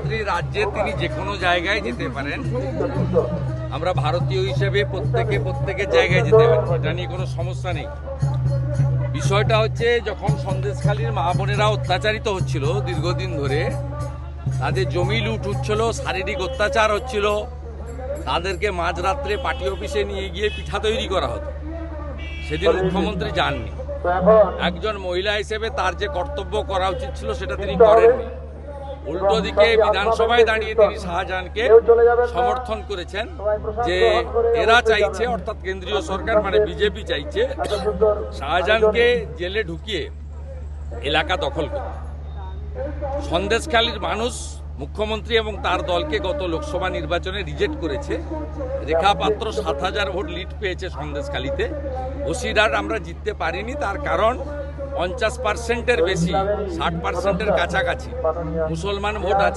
মুখ্যমন্ত্রী রাজ্যে তিনি যে কোনো জায়গায় যেতে পারেন। আমরা ভারতীয় হিসেবে প্রত্যেকের জায়গায় যেতে পারি, এটা নিয়ে কোনো সমস্যা নেই। বিষয়টা হচ্ছে যখন সন্দেশখালীর মা বোনেরা অত্যাচারিত হচ্ছিল দীর্ঘদিন ধরে, তাদের জমি লুট হচ্ছিল, শারীরিক অত্যাচার হচ্ছিল, তাদেরকে মাঝরাত্রে পার্টি অফিসে নিয়ে গিয়ে পিঠা তৈরি করা হতো, সেদিন মুখ্যমন্ত্রী যাননি। একজন মহিলা হিসেবে তার যে কর্তব্য করা উচিত ছিল সেটা তিনি করেননি। উল্টো দিকে বিধানসভায় দাঁড়িয়ে তিনি শাহজাহানকে সমর্থন করেছেন যে এরা চাইছে, অর্থাৎ কেন্দ্রীয় সরকার মানে বিজেপি চাইছে শাহজাহানকে জেলে ঢুকিয়ে এলাকা দখল করতে। সন্দেশখালীর মানুষ মুখ্যমন্ত্রী এবং তার দলকে গত লোকসভা নির্বাচনে রিজেক্ট করেছে। রেখা পাত্র 7,000 ভোট লিড পেয়েছে সন্দেশখালীতে। বসিরহাট আমরা জিততে পারিনি, তার কারণ 50%-এর বেশি, 60%-এর কাছাকাছি মুসলমান ভোট আছে।